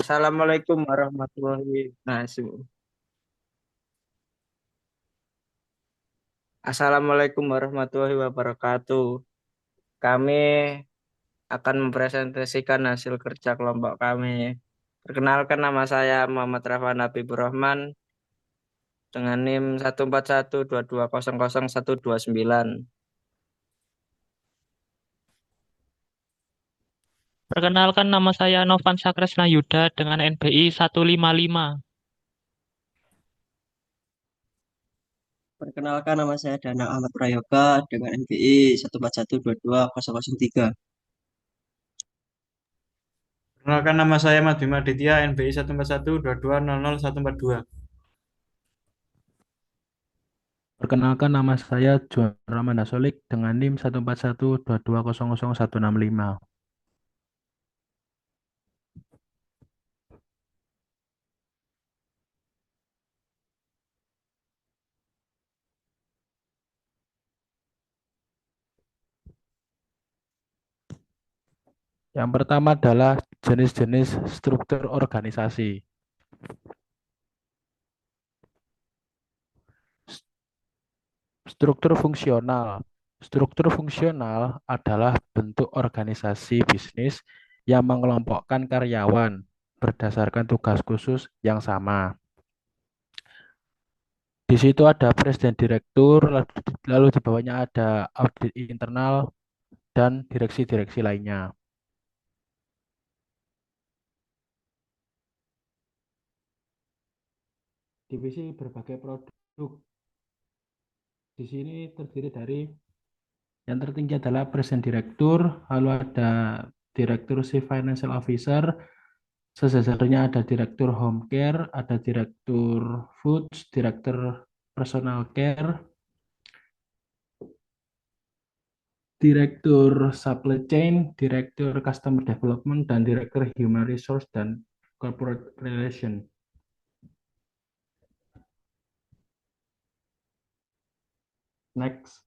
Assalamualaikum warahmatullahi wabarakatuh. Assalamualaikum warahmatullahi wabarakatuh. Kami akan mempresentasikan hasil kerja kelompok kami. Perkenalkan, nama saya Muhammad Rafan Habibur Rahman dengan NIM 14122000129. Perkenalkan nama saya Novan Sakresna Yuda dengan NBI 155. Perkenalkan, nama saya Danang Ahmad Prayoga dengan NBI 141220003. Perkenalkan, nama saya Mat Bima Aditya, NBI 14122000142. Perkenalkan, nama saya Juan Ramanda Solik dengan NIM 14122000165. Yang pertama adalah jenis-jenis struktur organisasi. Struktur fungsional. Struktur fungsional adalah bentuk organisasi bisnis yang mengelompokkan karyawan berdasarkan tugas khusus yang sama. Di situ ada presiden direktur, lalu di bawahnya ada audit internal dan direksi-direksi lainnya. Divisi berbagai produk. Di sini terdiri dari yang tertinggi adalah presiden direktur, lalu ada direktur chief financial officer, sejajarnya ada direktur home care, ada direktur foods, direktur personal care, direktur supply chain, direktur customer development, dan direktur human resource dan corporate relation. Next.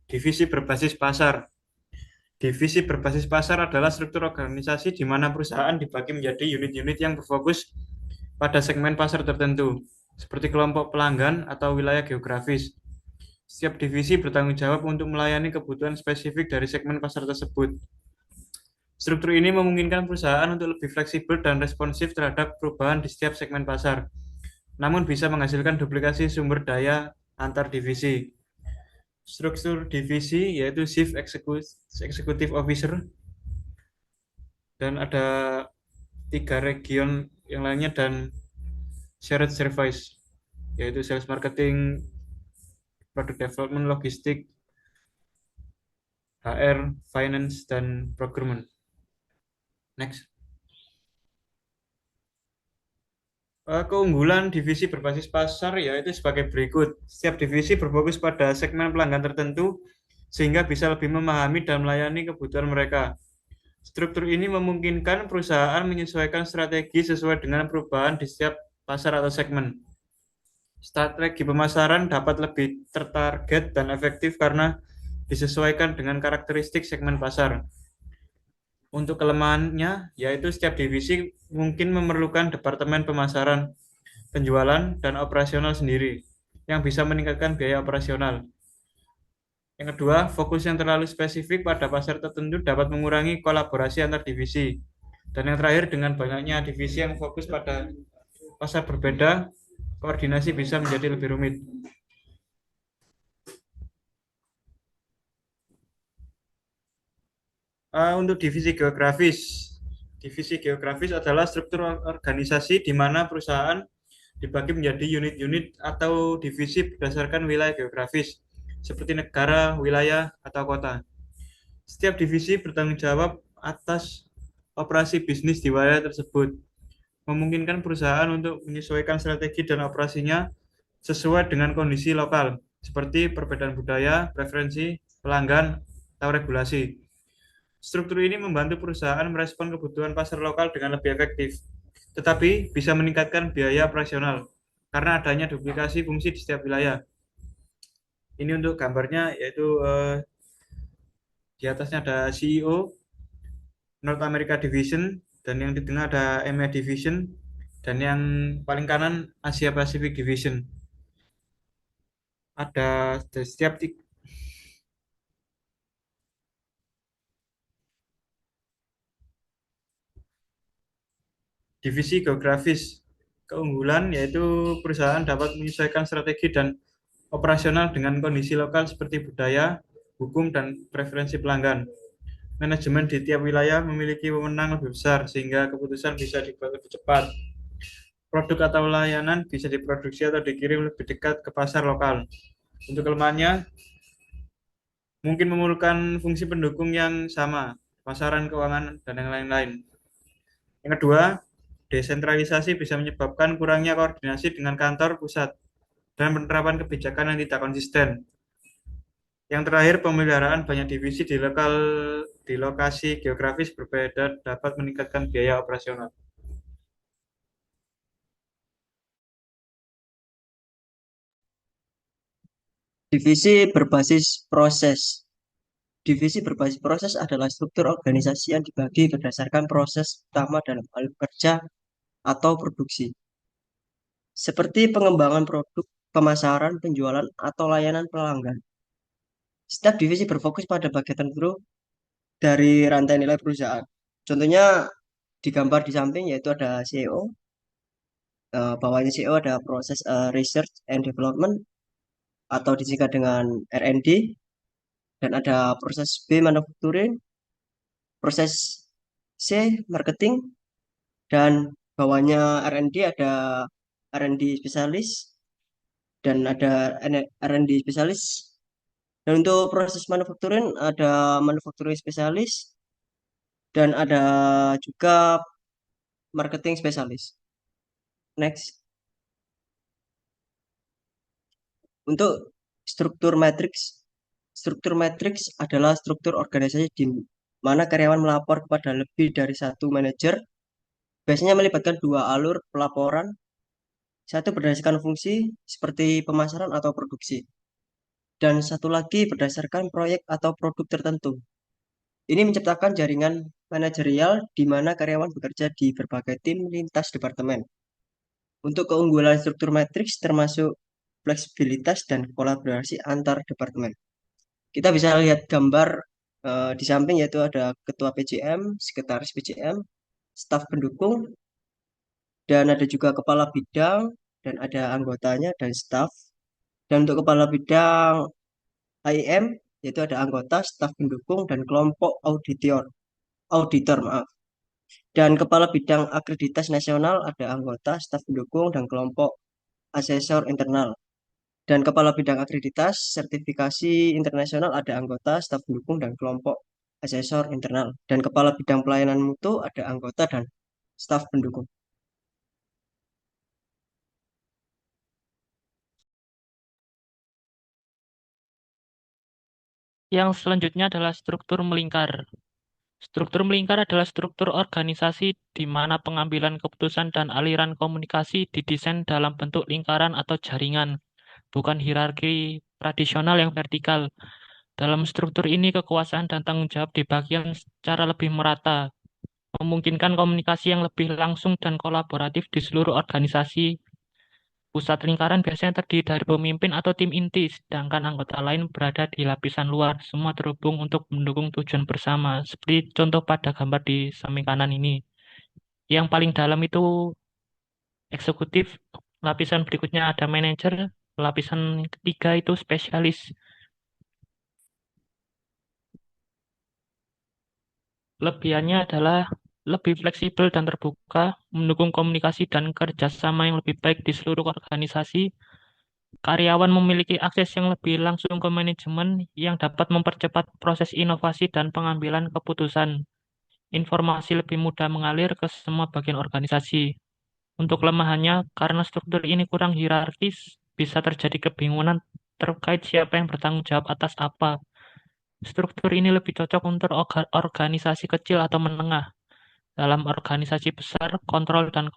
Divisi berbasis pasar. Divisi berbasis pasar adalah struktur organisasi di mana perusahaan dibagi menjadi unit-unit yang berfokus pada segmen pasar tertentu, seperti kelompok pelanggan atau wilayah geografis. Setiap divisi bertanggung jawab untuk melayani kebutuhan spesifik dari segmen pasar tersebut. Struktur ini memungkinkan perusahaan untuk lebih fleksibel dan responsif terhadap perubahan di setiap segmen pasar, namun bisa menghasilkan duplikasi sumber daya antar divisi. Struktur divisi yaitu Chief Executive Officer, dan ada 3 region yang lainnya, dan shared service yaitu sales marketing, product development, logistik, HR, finance, dan procurement. Next. Keunggulan divisi berbasis pasar yaitu sebagai berikut. Setiap divisi berfokus pada segmen pelanggan tertentu sehingga bisa lebih memahami dan melayani kebutuhan mereka. Struktur ini memungkinkan perusahaan menyesuaikan strategi sesuai dengan perubahan di setiap pasar atau segmen. Strategi pemasaran dapat lebih tertarget dan efektif karena disesuaikan dengan karakteristik segmen pasar. Untuk kelemahannya, yaitu setiap divisi mungkin memerlukan departemen pemasaran, penjualan, dan operasional sendiri, yang bisa meningkatkan biaya operasional. Yang kedua, fokus yang terlalu spesifik pada pasar tertentu dapat mengurangi kolaborasi antar divisi. Dan yang terakhir, dengan banyaknya divisi yang fokus pada pasar berbeda, koordinasi bisa menjadi lebih rumit. Untuk divisi geografis adalah struktur organisasi di mana perusahaan dibagi menjadi unit-unit atau divisi berdasarkan wilayah geografis, seperti negara, wilayah, atau kota. Setiap divisi bertanggung jawab atas operasi bisnis di wilayah tersebut, memungkinkan perusahaan untuk menyesuaikan strategi dan operasinya sesuai dengan kondisi lokal, seperti perbedaan budaya, preferensi, pelanggan, atau regulasi. Struktur ini membantu perusahaan merespon kebutuhan pasar lokal dengan lebih efektif, tetapi bisa meningkatkan biaya operasional karena adanya duplikasi fungsi di setiap wilayah. Ini untuk gambarnya yaitu di atasnya ada CEO North America Division dan yang di tengah ada EMEA Division dan yang paling kanan Asia Pacific Division. Ada setiap divisi geografis. Keunggulan yaitu perusahaan dapat menyesuaikan strategi dan operasional dengan kondisi lokal seperti budaya, hukum, dan preferensi pelanggan. Manajemen di tiap wilayah memiliki wewenang lebih besar sehingga keputusan bisa dibuat lebih cepat. Produk atau layanan bisa diproduksi atau dikirim lebih dekat ke pasar lokal. Untuk kelemahannya, mungkin memerlukan fungsi pendukung yang sama, pasaran keuangan, dan yang lain-lain. Yang kedua, desentralisasi bisa menyebabkan kurangnya koordinasi dengan kantor pusat dan penerapan kebijakan yang tidak konsisten. Yang terakhir, pemeliharaan banyak divisi di lokasi geografis berbeda dapat meningkatkan biaya operasional. Divisi berbasis proses. Divisi berbasis proses adalah struktur organisasi yang dibagi berdasarkan proses utama dalam hal kerja atau produksi, seperti pengembangan produk, pemasaran, penjualan, atau layanan pelanggan. Setiap divisi berfokus pada bagian tertentu dari rantai nilai perusahaan. Contohnya di gambar di samping yaitu ada CEO, bawahnya CEO ada proses research and development atau disingkat dengan R&D, dan ada proses B manufacturing, proses C marketing, dan bawahnya R&D ada R&D spesialis dan ada R&D spesialis. Dan untuk proses manufacturing ada manufacturing spesialis dan ada juga marketing spesialis. Next. Untuk struktur matriks adalah struktur organisasi di mana karyawan melapor kepada lebih dari satu manajer. Biasanya melibatkan dua alur pelaporan, satu berdasarkan fungsi seperti pemasaran atau produksi, dan satu lagi berdasarkan proyek atau produk tertentu. Ini menciptakan jaringan manajerial di mana karyawan bekerja di berbagai tim lintas departemen. Untuk keunggulan struktur matriks termasuk fleksibilitas dan kolaborasi antar departemen. Kita bisa lihat gambar di samping yaitu ada ketua PJM, sekretaris PJM, staf pendukung, dan ada juga kepala bidang dan ada anggotanya dan staf. Dan untuk kepala bidang IM yaitu ada anggota, staf pendukung, dan kelompok auditor maaf. Dan kepala bidang akreditas nasional ada anggota, staf pendukung, dan kelompok asesor internal. Dan kepala bidang akreditas sertifikasi internasional ada anggota, staf pendukung, dan kelompok asesor internal. Dan kepala bidang pelayanan mutu ada anggota dan staf pendukung. Yang selanjutnya adalah struktur melingkar. Struktur melingkar adalah struktur organisasi di mana pengambilan keputusan dan aliran komunikasi didesain dalam bentuk lingkaran atau jaringan, bukan hierarki tradisional yang vertikal. Dalam struktur ini, kekuasaan dan tanggung jawab dibagikan secara lebih merata, memungkinkan komunikasi yang lebih langsung dan kolaboratif di seluruh organisasi. Pusat lingkaran biasanya terdiri dari pemimpin atau tim inti, sedangkan anggota lain berada di lapisan luar, semua terhubung untuk mendukung tujuan bersama. Seperti contoh pada gambar di samping kanan ini. Yang paling dalam itu eksekutif, lapisan berikutnya ada manajer, lapisan ketiga itu spesialis. Lebihannya adalah lebih fleksibel dan terbuka, mendukung komunikasi dan kerjasama yang lebih baik di seluruh organisasi. Karyawan memiliki akses yang lebih langsung ke manajemen yang dapat mempercepat proses inovasi dan pengambilan keputusan. Informasi lebih mudah mengalir ke semua bagian organisasi. Untuk kelemahannya, karena struktur ini kurang hierarkis, bisa terjadi kebingungan terkait siapa yang bertanggung jawab atas apa. Struktur ini lebih cocok untuk organisasi kecil atau menengah. Dalam organisasi besar, kontrol dan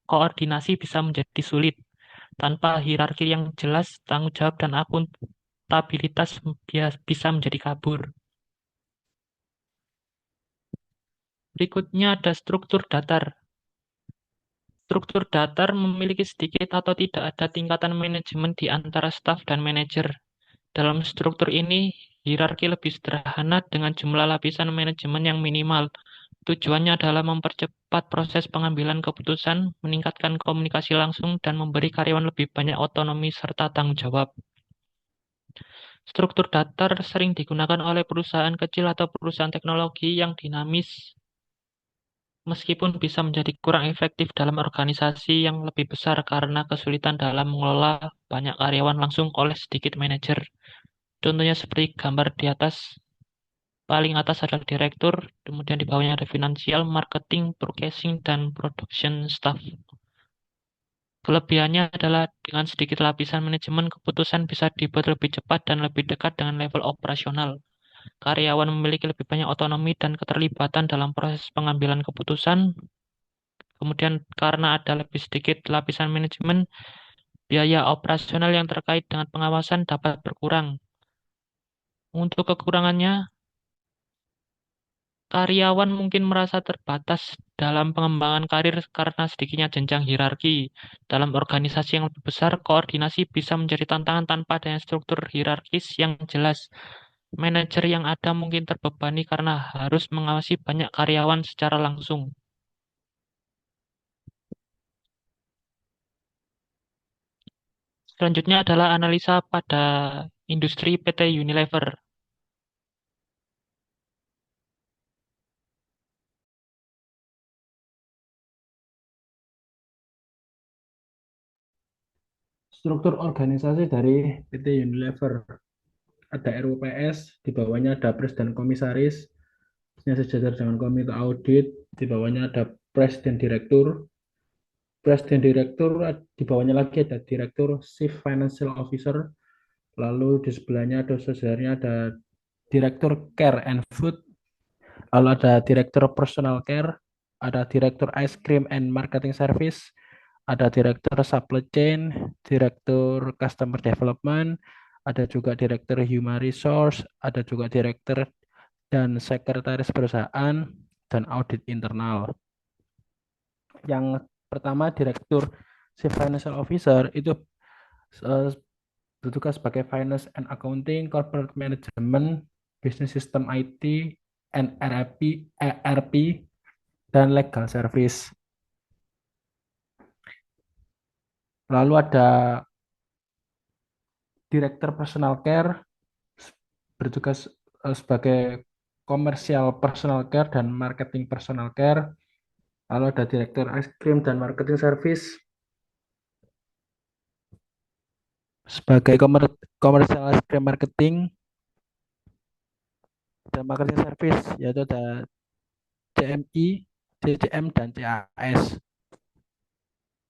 koordinasi bisa menjadi sulit. Tanpa hierarki yang jelas, tanggung jawab dan stabilitas bisa menjadi kabur. Berikutnya ada struktur datar. Struktur datar memiliki sedikit atau tidak ada tingkatan manajemen di antara staf dan manajer. Dalam struktur ini, hierarki lebih sederhana dengan jumlah lapisan manajemen yang minimal. Tujuannya adalah mempercepat proses pengambilan keputusan, meningkatkan komunikasi langsung, dan memberi karyawan lebih banyak otonomi serta tanggung jawab. Struktur datar sering digunakan oleh perusahaan kecil atau perusahaan teknologi yang dinamis, meskipun bisa menjadi kurang efektif dalam organisasi yang lebih besar karena kesulitan dalam mengelola banyak karyawan langsung oleh sedikit manajer. Contohnya seperti gambar di atas, paling atas adalah direktur, kemudian di bawahnya ada finansial, marketing, purchasing, dan production staff. Kelebihannya adalah dengan sedikit lapisan manajemen, keputusan bisa dibuat lebih cepat dan lebih dekat dengan level operasional. Karyawan memiliki lebih banyak otonomi dan keterlibatan dalam proses pengambilan keputusan. Kemudian karena ada lebih sedikit lapisan manajemen, biaya operasional yang terkait dengan pengawasan dapat berkurang. Untuk kekurangannya, karyawan mungkin merasa terbatas dalam pengembangan karir karena sedikitnya jenjang hierarki. Dalam organisasi yang lebih besar, koordinasi bisa menjadi tantangan tanpa adanya struktur hierarkis yang jelas. Manajer yang ada mungkin terbebani karena harus mengawasi banyak karyawan secara langsung. Selanjutnya adalah analisa pada industri PT Unilever. Struktur organisasi dari PT Unilever. Ada RUPS, di bawahnya ada pres dan komisaris, sejajar dengan komite audit, di bawahnya ada presiden direktur. Presiden direktur, di bawahnya lagi ada direktur Chief Financial Officer, lalu di sebelahnya ada sejajarnya ada direktur Care and Food, lalu ada direktur Personal Care, ada direktur Ice Cream and Marketing Service, ada direktur Supply Chain, direktur Customer Development, ada juga direktur Human Resource, ada juga direktur dan sekretaris perusahaan, dan audit internal. Yang pertama, direktur Chief Financial Officer itu bertugas sebagai Finance and Accounting, Corporate Management, Business System IT, and ERP, dan Legal Service. Lalu ada Direktur Personal Care, bertugas sebagai Commercial Personal Care dan Marketing Personal Care. Lalu ada Direktur Ice Cream dan Marketing Service sebagai Commercial Ice Cream Marketing dan Marketing Service, yaitu ada CMI, CCM, dan CAS.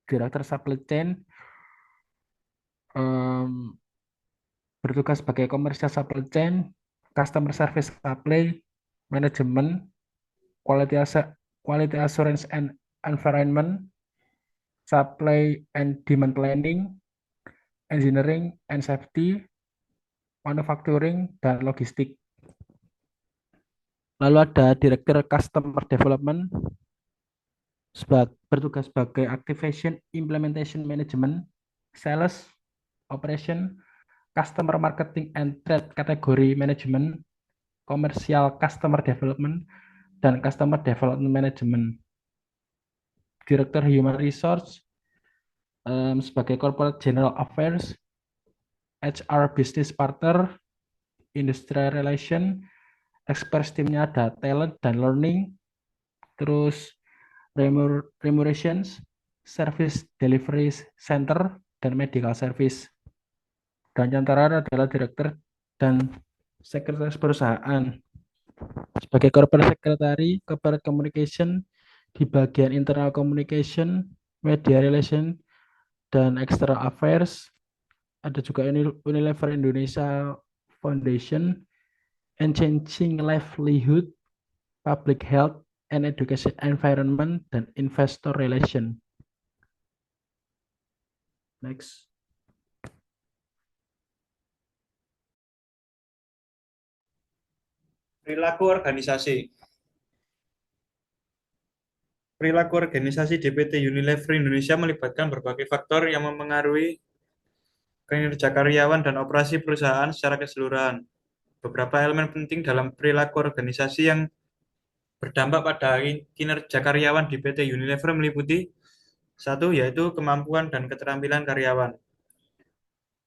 Direktur Supply Chain bertugas sebagai Commercial Supply Chain, Customer Service Supply, Management, Quality Assurance and Environment, Supply and Demand Planning, Engineering and Safety, Manufacturing, dan Logistik. Lalu ada Direktur Customer Development, bertugas sebagai Activation Implementation Management, Sales, Operation, Customer Marketing and Trade Category Management, Commercial Customer Development, dan Customer Development Management. Direktur Human Resource sebagai Corporate General Affairs, HR Business Partner, Industrial Relation, Express timnya ada Talent dan Learning, terus Remunerations, Service Delivery Center, dan Medical Service. Dan yang terakhir adalah Direktur dan Sekretaris Perusahaan. Sebagai Corporate Secretary, Corporate Communication, di bagian Internal Communication, Media Relation, dan External Affairs. Ada juga Unilever Indonesia Foundation, and Changing Livelihood, Public Health and Education Environment, dan Investor Relation. Next. Perilaku organisasi. Perilaku organisasi DPT Unilever Indonesia melibatkan berbagai faktor yang mempengaruhi kinerja karyawan dan operasi perusahaan secara keseluruhan. Beberapa elemen penting dalam perilaku organisasi yang berdampak pada kinerja karyawan di PT Unilever meliputi satu, yaitu kemampuan dan keterampilan karyawan.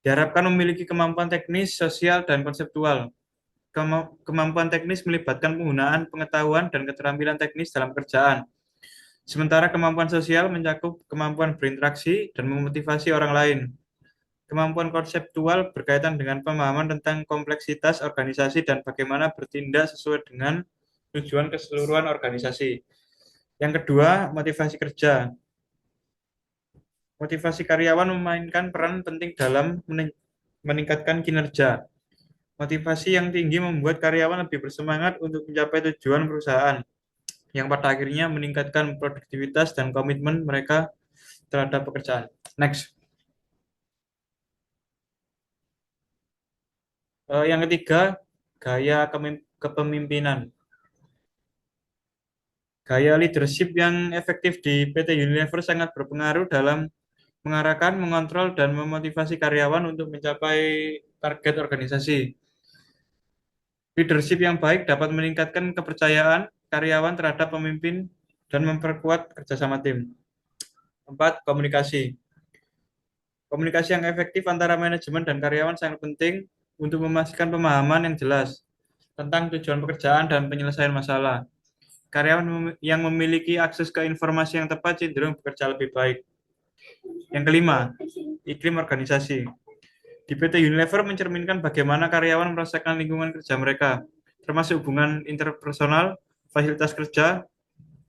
Diharapkan memiliki kemampuan teknis, sosial, dan konseptual. Kemampuan teknis melibatkan penggunaan pengetahuan dan keterampilan teknis dalam kerjaan. Sementara kemampuan sosial mencakup kemampuan berinteraksi dan memotivasi orang lain. Kemampuan konseptual berkaitan dengan pemahaman tentang kompleksitas organisasi dan bagaimana bertindak sesuai dengan tujuan keseluruhan organisasi. Yang kedua, motivasi kerja. Motivasi karyawan memainkan peran penting dalam meningkatkan kinerja. Motivasi yang tinggi membuat karyawan lebih bersemangat untuk mencapai tujuan perusahaan, yang pada akhirnya meningkatkan produktivitas dan komitmen mereka terhadap pekerjaan. Next. Yang ketiga, gaya kepemimpinan. Gaya leadership yang efektif di PT Unilever sangat berpengaruh dalam mengarahkan, mengontrol, dan memotivasi karyawan untuk mencapai target organisasi. Leadership yang baik dapat meningkatkan kepercayaan karyawan terhadap pemimpin dan memperkuat kerjasama tim. 4. Komunikasi. Komunikasi yang efektif antara manajemen dan karyawan sangat penting untuk memastikan pemahaman yang jelas tentang tujuan pekerjaan dan penyelesaian masalah. Karyawan yang memiliki akses ke informasi yang tepat cenderung bekerja lebih baik. Yang kelima, iklim organisasi. Di PT Unilever mencerminkan bagaimana karyawan merasakan lingkungan kerja mereka, termasuk hubungan interpersonal, fasilitas kerja,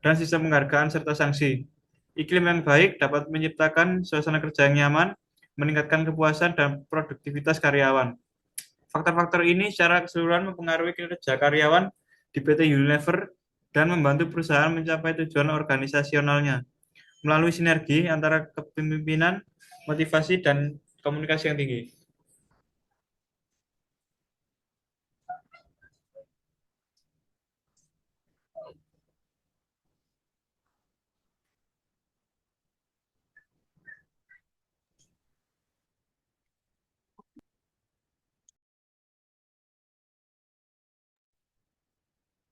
dan sistem penghargaan serta sanksi. Iklim yang baik dapat menciptakan suasana kerja yang nyaman, meningkatkan kepuasan dan produktivitas karyawan. Faktor-faktor ini secara keseluruhan mempengaruhi kinerja karyawan di PT Unilever dan membantu perusahaan mencapai tujuan organisasionalnya melalui sinergi antara kepemimpinan, motivasi, dan komunikasi yang tinggi.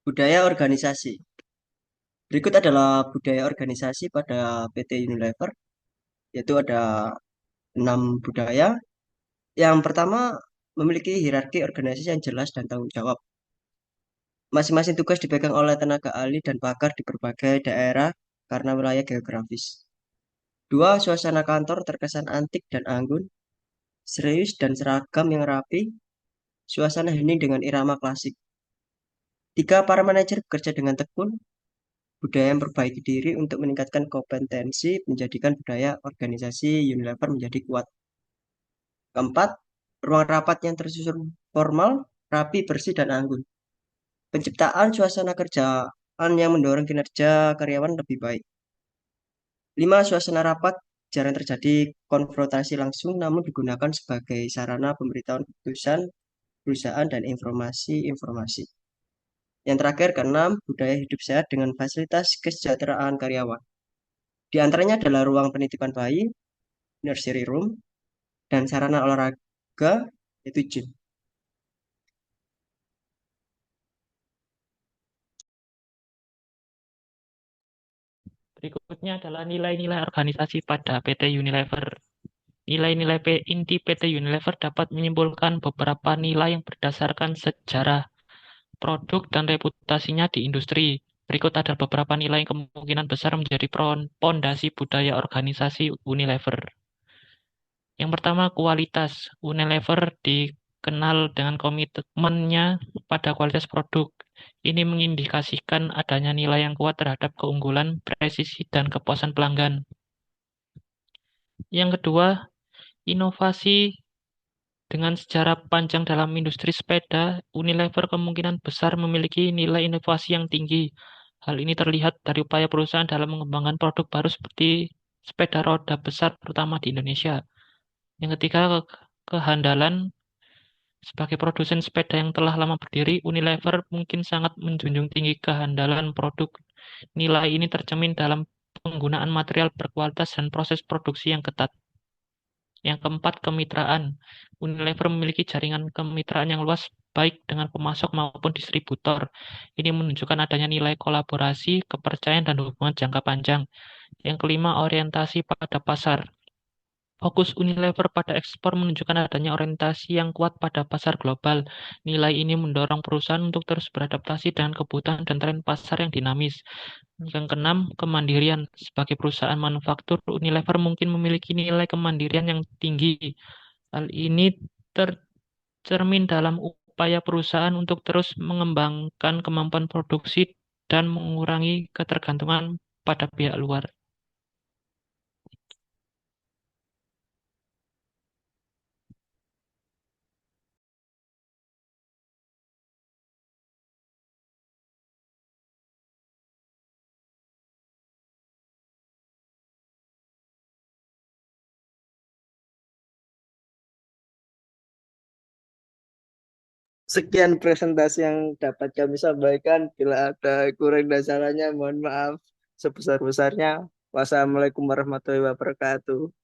Budaya organisasi. Berikut adalah budaya organisasi pada PT Unilever, yaitu ada 6 budaya. Yang pertama, memiliki hierarki organisasi yang jelas dan tanggung jawab. Masing-masing tugas dipegang oleh tenaga ahli dan pakar di berbagai daerah karena wilayah geografis. 2. Suasana kantor terkesan antik dan anggun, serius dan seragam yang rapi, suasana hening dengan irama klasik. 3. Para manajer bekerja dengan tekun, budaya memperbaiki diri untuk meningkatkan kompetensi, menjadikan budaya organisasi Unilever menjadi kuat. 4. Ruang rapat yang tersusun formal, rapi, bersih, dan anggun. Penciptaan suasana kerjaan yang mendorong kinerja karyawan lebih baik. 5. Suasana rapat jarang terjadi konfrontasi langsung, namun digunakan sebagai sarana pemberitahuan keputusan perusahaan dan informasi-informasi. Yang terakhir, keenam, budaya hidup sehat dengan fasilitas kesejahteraan karyawan. Di antaranya adalah ruang penitipan bayi, nursery room, dan sarana olahraga, yaitu gym. Berikutnya adalah nilai-nilai organisasi pada PT Unilever. Nilai-nilai inti PT Unilever dapat menyimpulkan beberapa nilai yang berdasarkan sejarah, produk, dan reputasinya di industri. Berikut ada beberapa nilai yang kemungkinan besar menjadi pondasi budaya organisasi Unilever. Yang pertama, kualitas. Unilever dikenal dengan komitmennya pada kualitas produk. Ini mengindikasikan adanya nilai yang kuat terhadap keunggulan, presisi, dan kepuasan pelanggan. Yang kedua, inovasi. Dengan sejarah panjang dalam industri sepeda, Unilever kemungkinan besar memiliki nilai inovasi yang tinggi. Hal ini terlihat dari upaya perusahaan dalam mengembangkan produk baru seperti sepeda roda besar, terutama di Indonesia. Yang ketiga, kehandalan. Sebagai produsen sepeda yang telah lama berdiri, Unilever mungkin sangat menjunjung tinggi kehandalan produk. Nilai ini tercermin dalam penggunaan material berkualitas dan proses produksi yang ketat. Yang keempat, kemitraan. Unilever memiliki jaringan kemitraan yang luas baik dengan pemasok maupun distributor. Ini menunjukkan adanya nilai kolaborasi, kepercayaan, dan hubungan jangka panjang. Yang kelima, orientasi pada pasar. Fokus Unilever pada ekspor menunjukkan adanya orientasi yang kuat pada pasar global. Nilai ini mendorong perusahaan untuk terus beradaptasi dengan kebutuhan dan tren pasar yang dinamis. Yang keenam, kemandirian. Sebagai perusahaan manufaktur, Unilever mungkin memiliki nilai kemandirian yang tinggi. Hal ini tercermin dalam upaya perusahaan untuk terus mengembangkan kemampuan produksi dan mengurangi ketergantungan pada pihak luar. Sekian presentasi yang dapat kami sampaikan. Bila ada kurang dan salahnya, mohon maaf sebesar-besarnya. Wassalamualaikum warahmatullahi wabarakatuh.